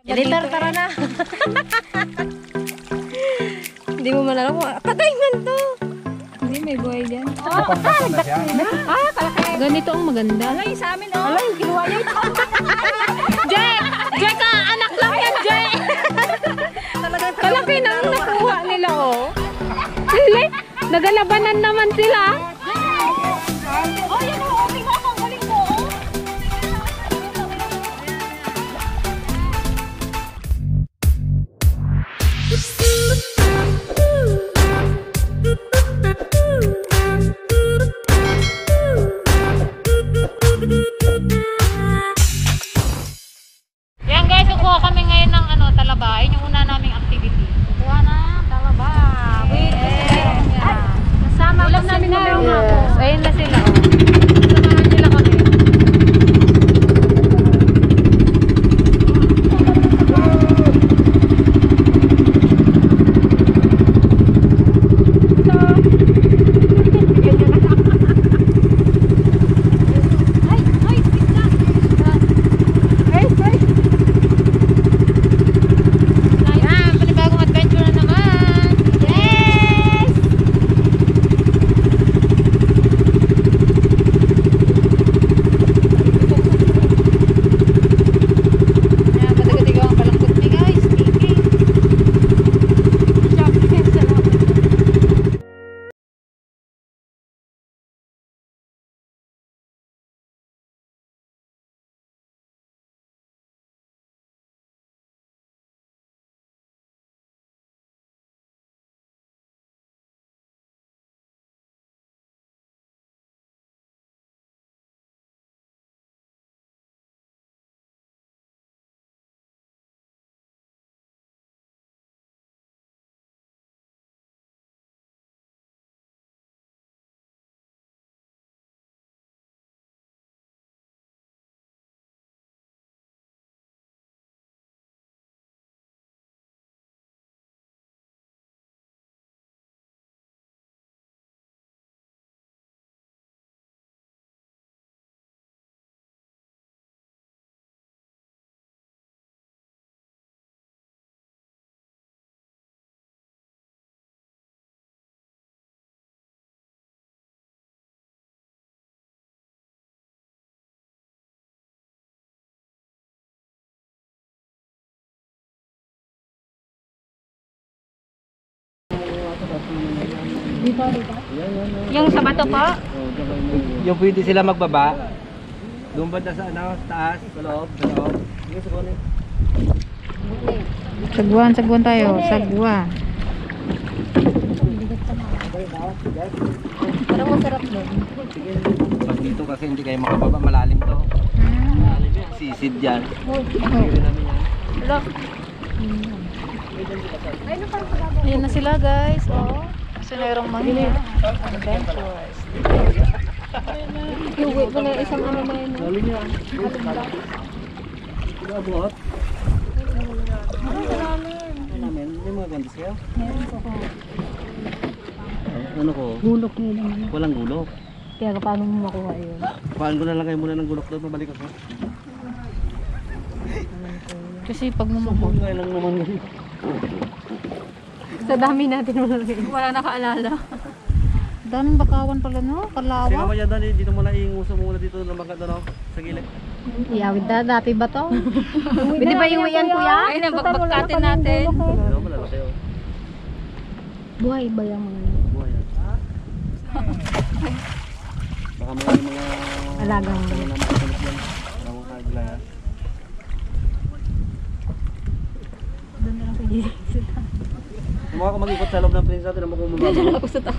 Editor, tara na. Hindi mo man alam kung patay man to. Hindi, may buhay dyan. Ganito ang maganda. Alay, sa amin, oh. Alay, kinuha niya ito. Jack! Jack ka! Anak lang yan, Jack! Kalaki na ang nakuha nila, oh. Lili, nagalabanan naman sila. Oh, yan, oh. Tingnan mo, ang galing mo, oh. Yan guys, kukuha kami ngayon ng talaba. Yun yung una naming activity. Kukuha na talaba. Wait, kasama ulam namin na merong hapos. Ayun na sila, oh. Samahan nila kami. Yung sa bato po? Yung pwede sila magbaba. Doon ba sa taas, sa loob, sa loob. Sagwan tayo, sagwa. Parang masarap doon. Pag dito kasi hindi kayo makababa, malalim to. Sisid yan. Ayan na sila guys, oh. Sinerong mga adventures. Iuwi ko na isang ano na yun. Lalim yan. Abot. May mga gantis kayo? Ano ko? Gulok nila. Walang gulok. Kaya paano mo makuha yun? Paan ko na lang kayo muna ng gulok doon, pabalik ako. Kasi pag mumukha. Ngayon lang naman yun. Sa dami natin wala nakaalala. Daming bakawan pala, no? Sige Kalawa. mo yan, dito mo na iinguso muna dito ng mga doon, sa gilid. Iyawid na dati ba to? Pwede ba iuwi yan kuya? Ayun, ang bagbagkatin natin. Ano, malalaki oh. Buhay ba yung mga yun? Buhay yan. Baka may mga Alagang mga namasunod yan. Mga kaglaya. Doon na lang pwede sila. Sumuha ko mag-ikot sa loob ng prinsa, tinan mo kung mababa. Ako sa tao.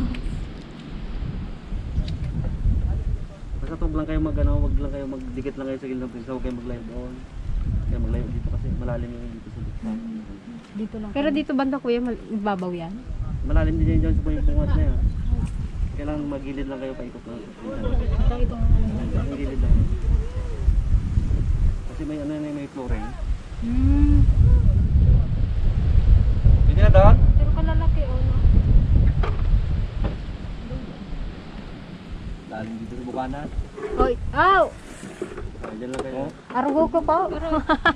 Basta huwag lang kayo wag lang kayo magdikit lang kayo sa gilid ng prinsa, huwag kayo maglayo doon. Kaya maglayo dito kasi malalim yung dito sa dito. Dito lang. Pero dito banda kuya, mababaw yan? Malalim din yan dyan sa bungat na yan. Kailangan magilid lang kayo paikot lang. Itong ano. Magilid lang. Kasi may ano na may flooring. Pwede na doon? Pero kalalaki o no? Lalim dito sa bukana. Oy! Ow! Ay, Diyan lang kayo. Arugo ko pa. Doon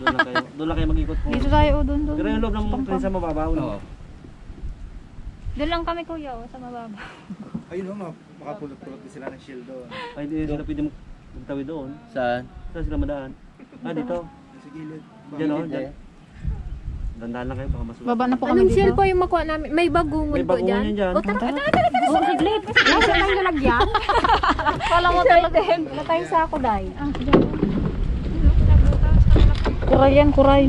lang kayo. Doon lang kayo mag-ikot po. Dito tayo, doon. Pero yung loob ng prinsa mababaw. Oo. Doon lang kami kuya, sa mababa. Ayun o, makapulot-pulot din sila ng shield doon. Ay, hindi sila pwede magtawid doon. Saan? Saan sila madaan? Ah, dito. Sa gilid. Diyan o, diyan. Dandahan lang kayo, baka masulat. Baba na po kami dito. Cellphone yung makuha namin? May bagungon May bagungon yan dyan. Oh, saglit. Nasa lang nalagyan. Kala mo talaga. Wala tayong sako, Day. Kuray yan, kuray.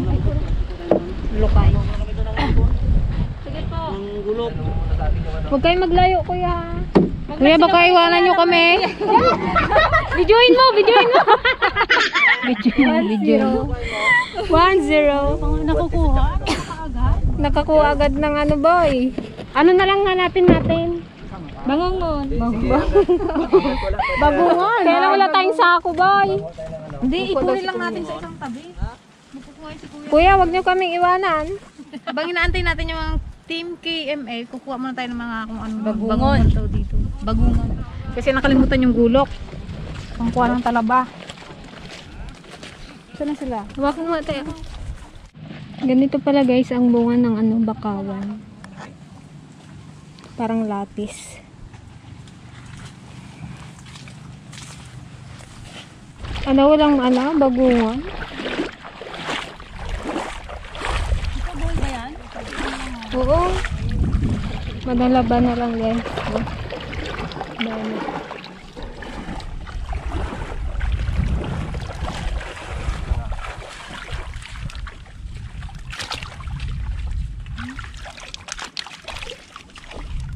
Lukay. Sige po. Ang gulok. Huwag kayong maglayo, kuya. Kuya, baka iwanan nyo kami. Videoin mo, videoin mo. Video. 1-0. Nakukuha. Nakakuha agad ng ano, boy. Ano na lang hanapin natin? Bangongon. Bagungon. Kaya wala tayong sako, boy. Hindi, ikunin lang natin sa isang tabi. Makukuha si kuya. Kuya, wag nyo kaming iwanan. Habang inaantay natin yung mga Team KMA, kukuha muna tayo ng mga kung anong bagungon daw dito. Bagungon. Kasi nakalimutan yung gulok. Pangkuha ng talaba. Saan na sila? Hawakan mo tayo. Ganito pala guys ang bunga ng ano, bakawan. Parang lapis. Ano, walang ano, bagungan. Buhay ba yan? Oo. Madalaban na lang guys. Oh. Dami.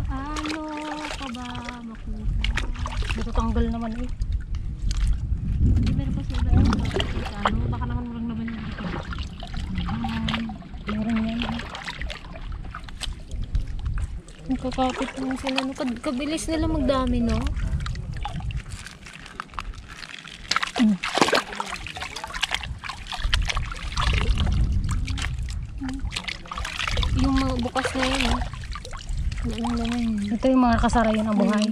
Ano ka ba makuha? Matutanggal naman eh. Hindi meron pa sila yung ano, baka naman walang naman yung dito. Meron yan. Nakakapit naman sila. No? Kabilis nila magdami, no? Yung mga bukas na yun, no? Wala lang naman yun. Ito yung mga kasarayan ng buhay.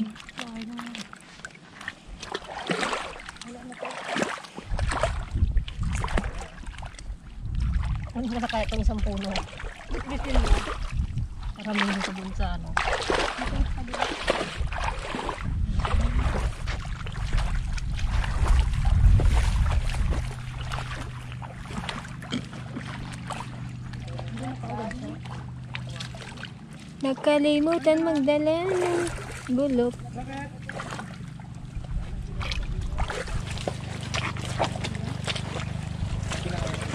Ano ba kaya itong isang puno? Karamihin sa dun sa ano. Nakalimutan magdala ng bulok.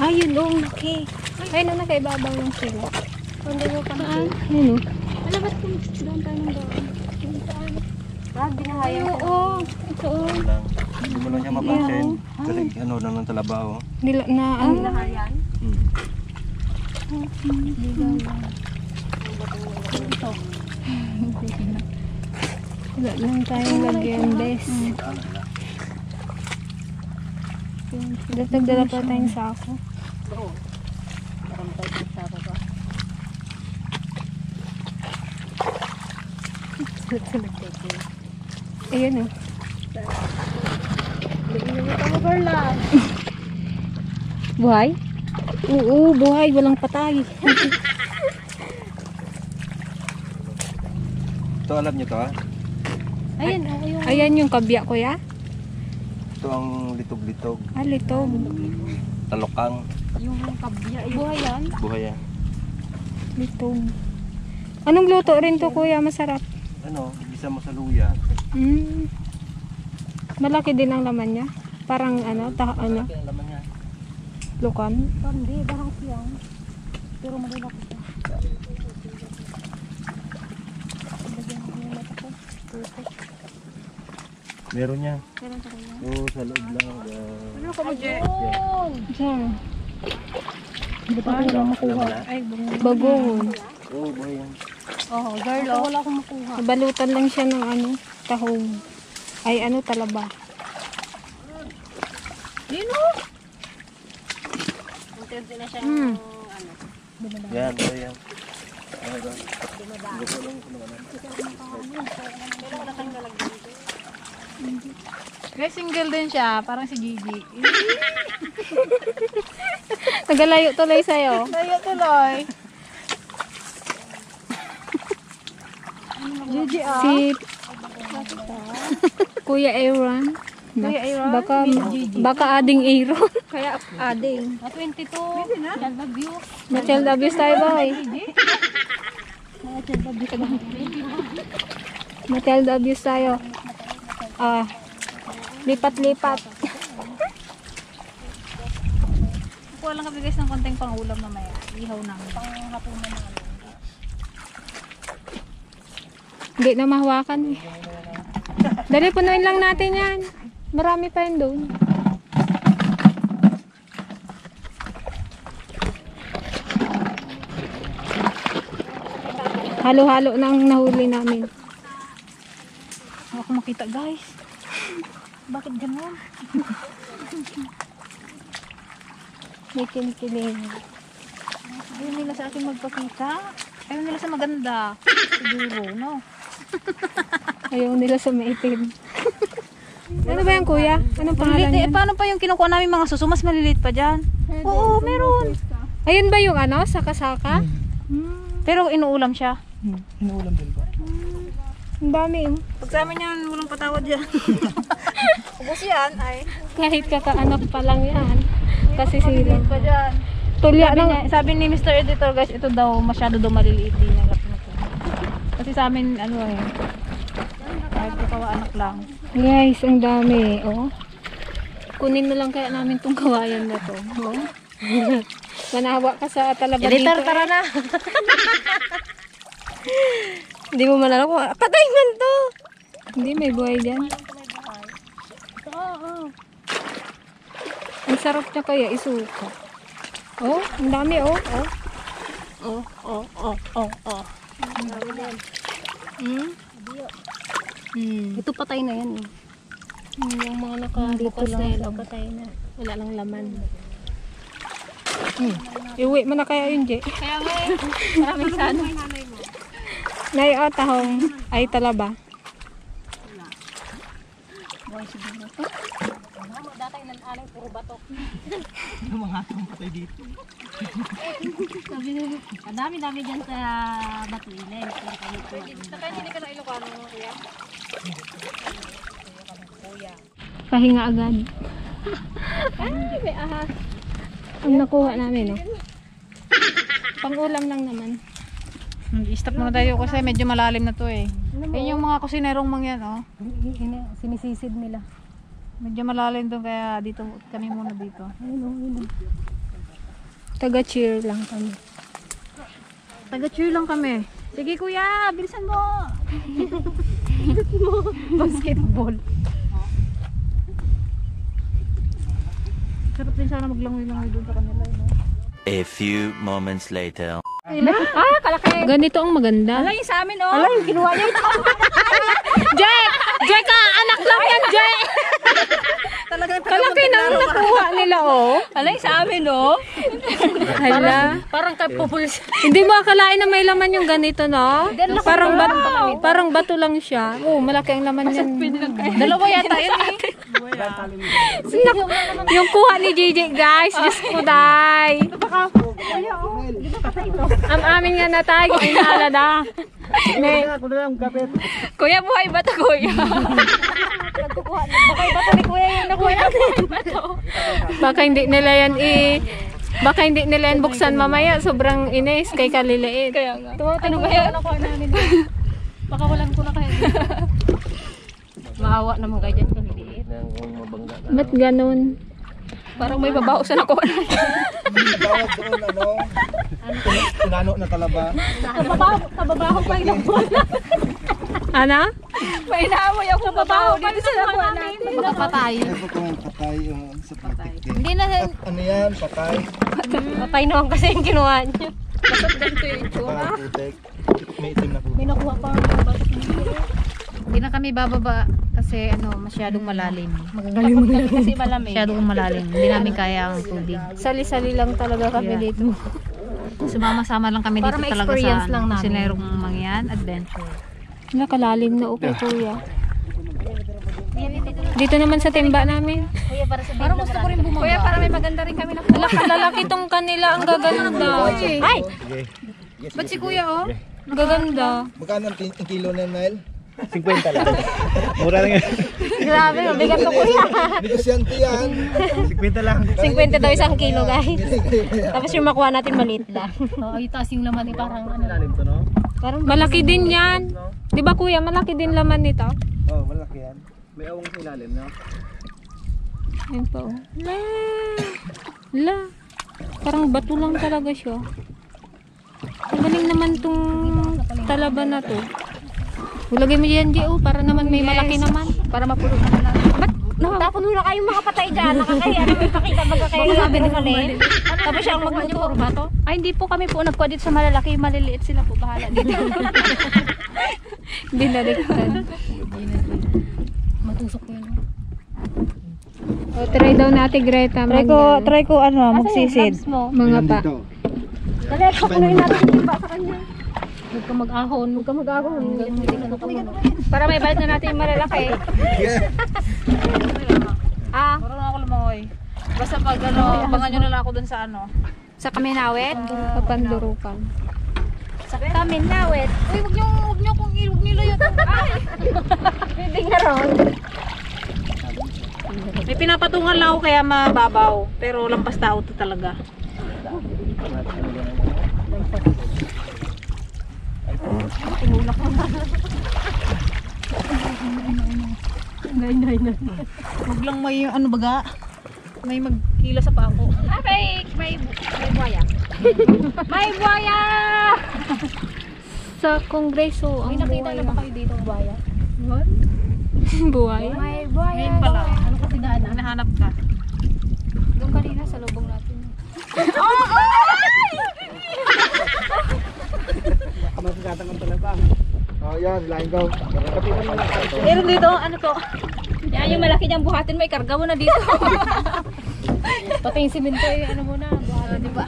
Ayun, oh, okay. Ayun, nakaibabaw lang sila. Hindi mo pa na. Ayun, oh. Alam ba't kung doon tayo ng doon? Binahaya ko. Oo, ito, oh. Lang. Hindi mo lang siya mapansin. Kasi ano na ng talaba o. Nila, na, ano? Wala lang tayong lagyan, bes. Dagdala pa tayong sako. Ayan, oh. Buhay? Oo, buhay. Walang patay. Ito alam niyo to ha? Ayan, oh, yung... Ayan yung kabya, kuya. Ito ang litog-litog. Ah, litog. Talokang. Yung kabya. Buhay yan? Buhay yan. Litog. Anong luto rin to, kuya? Masarap. Ano, isa mo sa luya. Mm. Malaki din ang laman niya. Parang ano, ano, Ang laman niya. lukan. Hindi, parang siyang. Pero malilaki siya. Meron niya. Meron talaga. Oo, sa loob lang. Ano ka ba dyan? Diyan. Hindi pa ko lang makuha. Ay, Bagoong. Oo, buhay yan. oh, girl, oh. Wala akong makuha. Nabalutan lang siya ng ano, tahong. Ay, ano, talaba. Yun oh. Unti-unti na siya Hmm. Yan, buhay yan. Guys, single din siya. Parang si Gigi. Nagalayo tuloy sa'yo. Layo tuloy. Gigi, ah. Si Kuya Aaron. Kuya Aaron? Baka ading Aaron. Kaya ading. 22. Child abuse. Ma-child abuse tayo, boy. Ma-child abuse tayo. Ah, lipat-lipat. Kuha lang kami guys ng konting pangulam mamaya. Ihaw namin. Panghapon na namin. Hindi na mahawakan eh. Dali, punuin lang natin yan. Marami pa yun doon. Halo-halo na ang nahuli namin. Ako makita guys. Bakit gano'n? May kinikilig. Ayaw nila sa akin magpakita. Ayaw nila sa maganda. Siguro, no? Ayaw nila sa maitim. Ano ba yan, kuya? Anong pangalan Maliliit, yan? paano pa yung kinukuha namin mga suso? Mas maliliit pa dyan. Oo, meron. Ayun ba yung ano? Saka-saka? Pero inuulam siya. Inuulam din ba? Ang dami oh. Pag sa amin yan, walang patawad yan. Ubus yan, ay. Kahit kakaanak pa lang yan. Kasi sila. Pa dyan. Tulya Sabi ni Mr. Editor guys, ito daw masyado daw maliliit din yung rat na to. Kasi sa amin, ano eh, kahit kawa anak lang. Guys, ang dami. Oh. Kunin na lang kaya namin tong kawayan na to. Oh. Manawa ka sa talaba dito. Editor, tara na. Hindi mo man alam kung patay man to. Hindi, may buhay dyan. Ang sarap niya kaya isuka. Oh, ang dami oh. Oh. Ito patay na yan eh. Yung mga nakabukas na yun, patay na. Wala lang laman. Iuwi mo na kaya yun, Je. Kaya nga eh, maraming sana. Nay, o, tahong ay talaba. Madami-dami dyan sa Batuilen. Saka hindi ka na Ilocano, kuya. Pahinga agad. Ay, may ahas. Ang nakuha namin, oh. Pang-ulam lang naman. I-stop muna tayo kasi medyo malalim na to eh. Ayun yung mga kusinerong mangyan, oh. Sinisisid nila. Medyo malalim doon kaya dito kami muna dito. Taga-cheer lang kami. Taga-cheer lang kami. Sige kuya, bilisan mo. Basketball. Sarap din sana maglangoy-langoy doon sa kanila. No? A few moments later. Kalaki. Ganito ang maganda. Alay sa amin oh. Alay, kinuha niya. Jay! Jay ka! Anak lang yan, Jay! Kalaki na nakuha nila, oh. Alay sa amin oh. Hala. Parang kapupuls. Hindi mo akalain na may laman yung ganito, no? Parang bato lang siya. Oh, malaki ang laman yan. Dalawa yata yun eh. Yung kuha ni JJ, guys. Diyos ko, day. Ang amin nga na tayo. Ay, naalala. Kuya, buhay ba ito kuya? Buhay ba ito ni kuya yung nakuha natin? Baka hindi nila yan baka hindi nila yan buksan mamaya. Sobrang inis kay kaliliit. Kaya nga. Ano ba yan? Nakuha namin. Baka walang ko na kayo. Maawa naman kayo dyan kaliliit. Ba't ganun? Parang may babaho sa nakuha natin. Tawag doon, Tunano na talaba. Kababaho pa yung nakuha natin. Ano? May naamoy ako kababaho dito sa nakuha natin. Baka patay. Ito kung patay yung sa plastic din. Hindi na. Ano yan? Patay. Patay naman kasi yung kinuha niyo. Basot ganito yung itsura. Parang putek. May itim na putek. May nakuha pa ang Hindi na kami bababa kasi ano masyadong malalim. kasi malamig. Masyadong malalim. Hindi namin kaya ang tubig. Sali-sali lang talaga kami dito. Sumama-sama lang kami dito Para may talaga experience sa lang namin. kusinerong mangyan adventure. Nakalalim na okay, kuya. Dito naman sa timba namin. Kuya, para sa parang gusto ko rin bumaba. Kuya, para may maganda rin kami na Lalaki tong kanila, ang gaganda. Ay! Ba't si kuya oh? Ang gaganda. Magkano ang kilo na Nile? 50 lang. Mura lang yan. Grabe, mabigat to kuya. Negosyante yan. 50 lang. 50 daw isang kilo, guys. Tapos yung makuha natin maliit lang. Oo, yung taas yung laman eh, parang ano. Lalim to, no? Parang Malaki din yan. Di ba kuya, malaki din laman nito? Oh, malaki yan. May awang sa ilalim, no? Ayun pa oh. La. Parang bato lang talaga siya. Ang galing naman tong talaba na to. Ulagay mo yan, Gio, para naman may malaki naman. Para mapulo na lang. tapon na kayong mga patay dyan. Nakakaya naman pakita baga kayo sabi ng mali. Tapos siya ang magluto. Puro bato? Ay, hindi po kami po nagkuha dito sa malalaki. Maliliit sila po. Bahala dito. Binaliktad. Matusok ko yun. O, try daw natin, Greta. Try ko ano, magsisid. Mga pa. Dali, pakuloy natin yung iba sa kanya. Huwag ka mag-ahon. Huwag ka mag-agawin. Para may balik na natin yung malalaki. Ah, Marunong ako lumangoy. Basta pag ano, abangan nyo na lang ako dun sa ano. Sa Kaminawet. Papandurukan. sa kamin nawet. Uy, huwag nyo kung huwag nilo yun. Ay! Hindi nga ron. May pinapatungan lang ako kaya mababaw. Pero lampas tao to talaga. Huwag lang may ano baga. May magkila sa pako. Ah, may buhaya. May buhaya! Sa kongreso, ang May nakita na ba kayo dito buhaya? buhay. May buhaya. Ngayon pala. Ano kasi daan? Hinahanap ka. Doon kanina sa lubong natin. Masasatang ang talaba. Oh, yan, line go. Kapitan mo lang ito. Meron dito, ano to? Yan yung malaki niyang buhatin mo, ikarga mo na dito. Pati yung simento eh, ano muna, buhatin, di ba?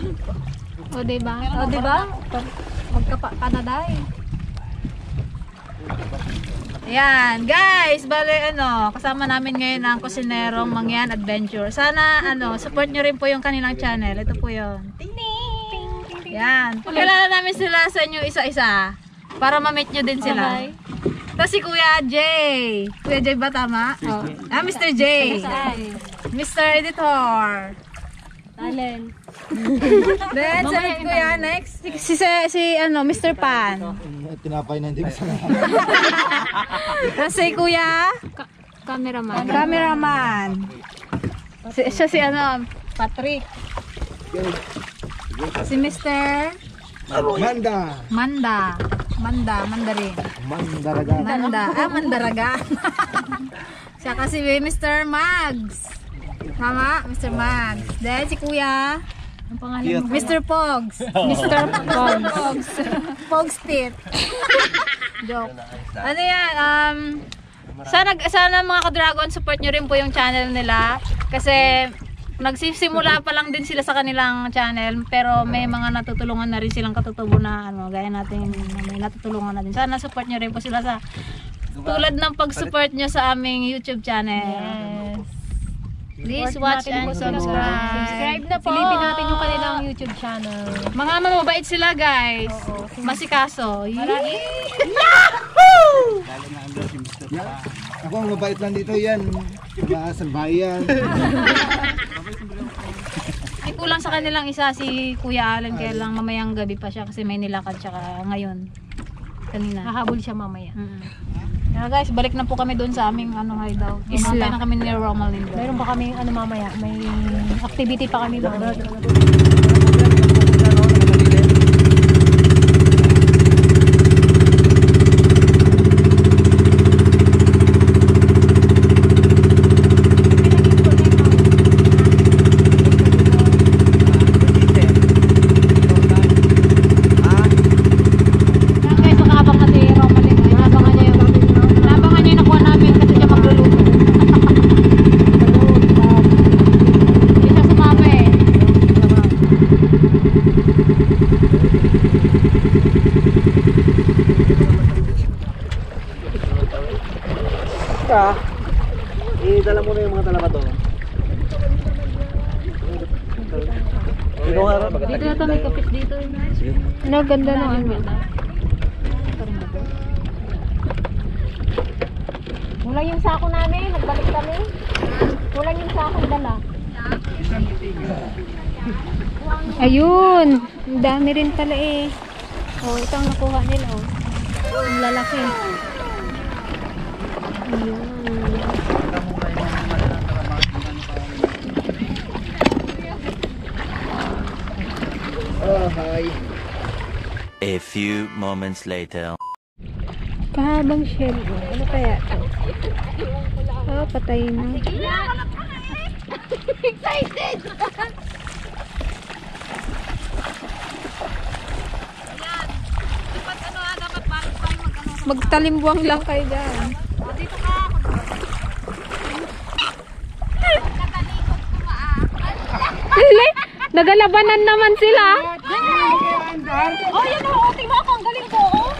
O, diba? O, di ba? Magka-Canada eh. Ayan, guys, bale ano, kasama namin ngayon ang kusinerong Mangyan Adventure. Sana ano, support nyo rin po yung kanilang channel. Ito po yun. Ting ting. Yan. Pakilala namin sila sa inyo isa-isa para ma-meet nyo din sila. Okay. Tapos si Kuya Jay. Kuya Jay ba tama? Oh. Ah, Mr. J. Mr. Editor. Talent. Then, sabi Kuya, next. Si ano, Mr. Pan. Tinapay na hindi ko sa Tapos si Kuya, Cameraman. cameraman. Siya si ano, Patrick. Si Mr. Manda. Mandarin. Mandaraga. Mandaraga. Siya kasi Mr. Mags. Tama? Mr. Mags. Then si Kuya, Ang pangalan mo. Mr. Pogs. Mr. Pogs. Pogs Tit. Joke. Ano yan? Sana mga ka-dragon support nyo rin po yung channel nila. Kasi nagsisimula pa lang din sila sa kanilang channel. Pero may mga natutulungan na rin silang katutubo na ano, gaya natin may natutulungan na din. Sana support nyo rin po sila sa tulad ng pag-support nyo sa aming YouTube channel. Yes. Please watch and subscribe. Subscribe na po. Silipin natin yung kanilang YouTube channel. Mga mababait sila, guys. Masikaso. Yahoo! Ako ang mabait lang dito yan. Maasan bayan. Ay, kulang sa kanilang isa si Kuya Alan. Kaya lang mamayang gabi pa siya kasi may nilakad siya ngayon. Kanina. Hahabol siya mamaya. Kaya guys, balik na po kami doon sa aming hideout. Isla na kami ni Romalyn. Meron pa kami ano mamaya, may activity pa kami mamaya. Guys, nakabang na si Romalyn. Inabangan niya yung nakuha namin kasi siya magluluto. Hindi siya sumama eh. Dala mo na yung mga talaba to. Dito nga rin. Dito na to, may kapit dito. Sige. Ano, ganda ng ano. Kulang yung sako namin, nagbalik kami. Kulang yung sako dala. Ayun! Ang dami rin pala eh. Oh, ito ang nakuha nila oh. Ang lalaki. Ayun. Oh, hi. A few moments later. Kahabang shell. Oh. Ano kaya ito? Oh, patay na. Excited! Magtalimbuang lang kayo dyan. Lili, nagalabanan naman sila. Oh, yan o. Tingnan ako. Ang galing ko. Oh.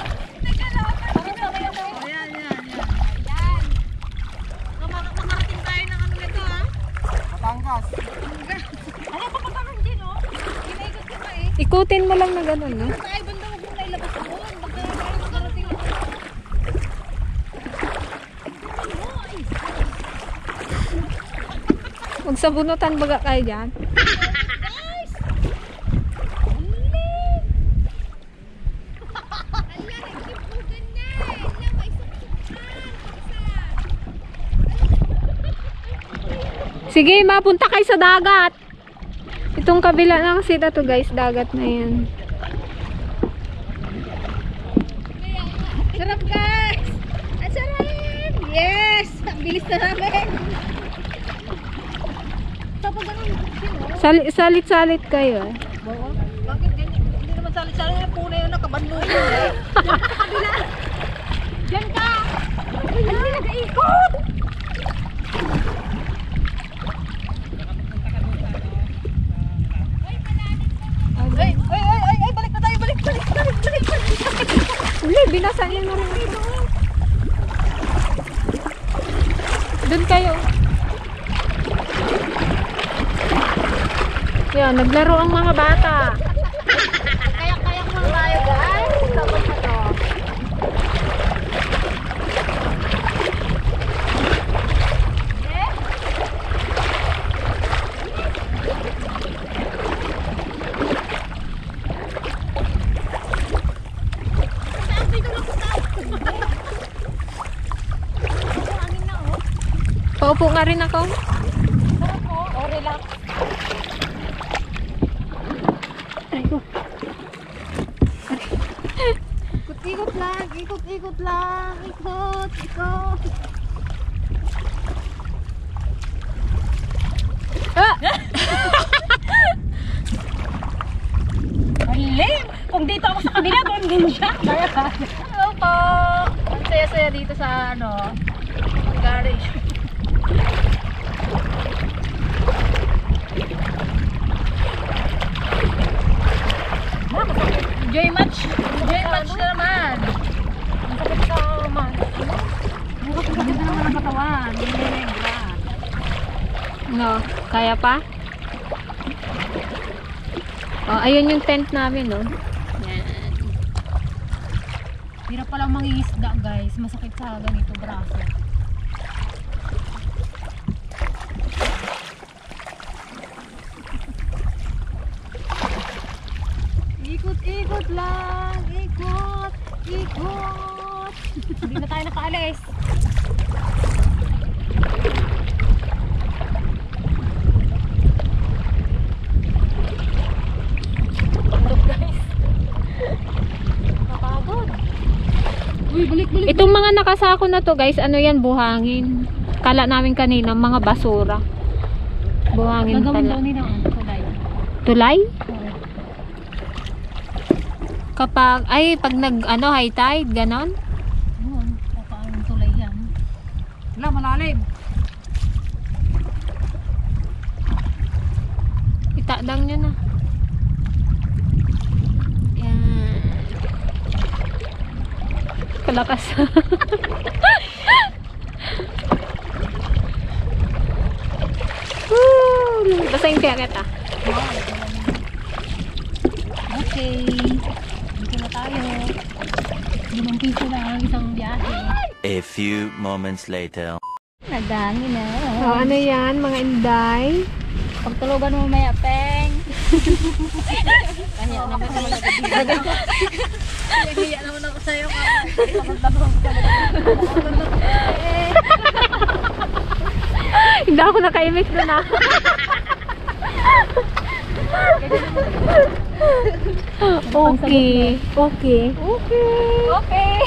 Ano pa pagkakas din, oh? Ginaikot ko pa eh. Ikutin mo lang na gano'n, no? Ay, banda mo kung nailabas ko. Magkarating ako. Magsabunutan baga kayo dyan. Sige, mapunta kayo sa dagat. Itong kabila ng sila to guys, dagat na yan. Sarap guys! Ang sarap! Yes! Ang bilis na namin! Tapos ganun, sino? Salit-salit kayo. Bakit ganyan? Hindi naman salit-salit yung puna yun, nakabanlo yun. Diyan ka sa kabila! Diyan ka! Hindi nag-iikot! Ay, balik na tayo, balik! Uli, binasan niyo na rin ito. Doon kayo. Yan, naglaro ang mga bata. Kayak-kayak mo tayo guys! Tapos na to. Paupo nga rin ako. Oh, relax. Ikot-ikot lang, ikot-ikot lang, ikot. Aling! Kung dito ako sa kabila, doon din siya. Hello po! Ang saya-saya dito sa garage. Joy match na naman. Ang sakit sa man. Ang sakit na naman ang katawan. Nilenegra. No, kaya pa? Oh, ayun yung tent namin, no? Yan. Hirap palang mangingisda guys. Masakit sa ganito braso. Ikot lang. Ikot. Hindi na tayo nakaalis. Kapagod. Uy, balik. Itong mga nakasako na to guys, ano yan, buhangin. Kala namin kanina, mga basura. Buhangin Gagawin daw pala. nila ang tulay. Tulay? Kapag, pag high tide, ganon? Yun, kakain tulay yan. Wala, malalim. Itadang nyo na. Yan. Kalakas. Basahin kaya kita. Okay. Dito na tayo. 5 piso lang ang isang biyahe. A few moments later. Nadami na. Oh, ano yan, mga inday? Pagtulugan mo maya, Peng. Kanya naman naman ako. Kaya naman ako sa'yo. Hindi ako naka-imix doon ah. Okay. Okay. Okay.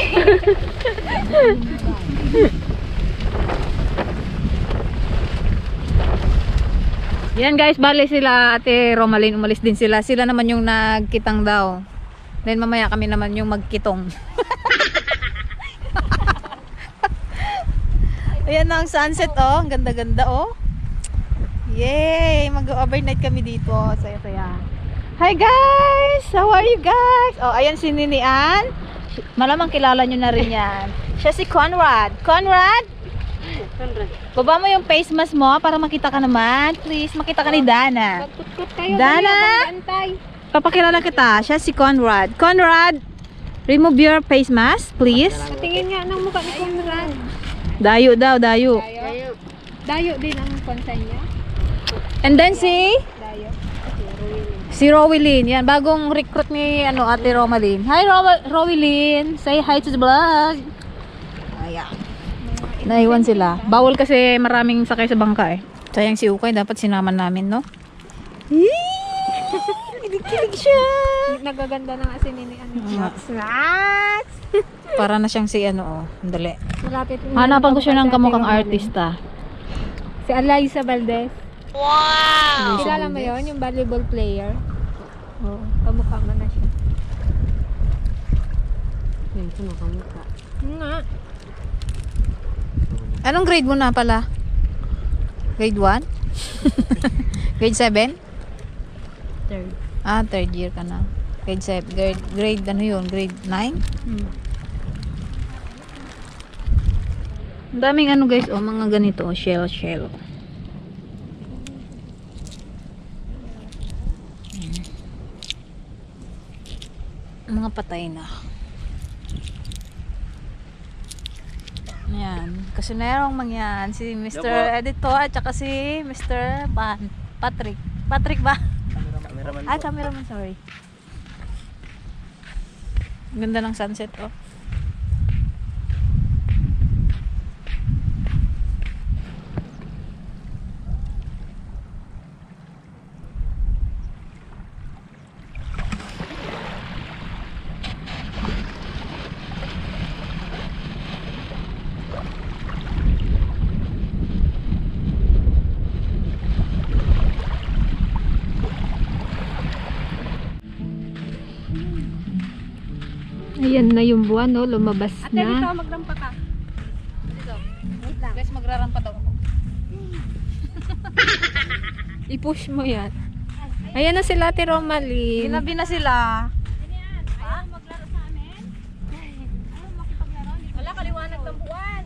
Yan guys, bali sila Ate Romalyn, umalis din sila. Sila naman yung nagkitang daw. Then mamaya kami naman yung magkitong. Ayan na ang sunset oh. Ang ganda-ganda oh. Yay! Mag-overnight kami dito. Saya-saya. Hi guys! How are you guys? Oh, ayan si Ninian. Malamang kilala nyo na rin yan. Siya si Conrad. Conrad? Baba mo yung face mask mo para makita ka naman. Please, makita ka ni Dana. Magkutkut kayo. Dana! Papakilala kita. Siya si Conrad. Conrad, remove your face mask, please. Tingin nga ng mukha ni Conrad. Dayo daw, dayo. Dayo din ang konsay niya. And then si Dayo. si Rowelyn. Yan, bagong recruit ni Ate Romalyn. Hi Rowelyn. Say hi to the vlog. Ayan. Naiwan sila. Bawal kasi maraming sakay sa bangka eh. Sayang si Ukay, dapat sinaman namin, no? Kilig siya. Nagaganda na nga si Nini. Para na siyang si Dali. Malapit. Hanapan ko siya ng kamukhang artista. Si Eliza Valdez. Wow! Kilala mo yun? Yung volleyball player. Oo. Kamukha mo na siya. Yun, kamukha. Nga. Anong grade mo na pala? Grade 1? Grade 7? Third. Ah, third year ka na. Grade 7. Grade ano yun? Grade 9? Ang daming guys, mga ganito, shell. Mga patay na. Ayan. Kusinerong mangyan. Si Mr. Editor at saka si Mr. Patrick. Patrick ba? Cameraman Ay, cameraman, sorry. Ganda ng sunset, oh. Ayan na yung buwan, no? Lumabas Ate, dito na. magrampa ka. Wait lang. Guys, magrarampa daw ako. I-push mo yan. Ayan na sila, Ate Romalyn. Ginabi na sila. Ayaw maglaro sa amin? Ayaw makipaglaro? Wala, kaliwanag ng buwan.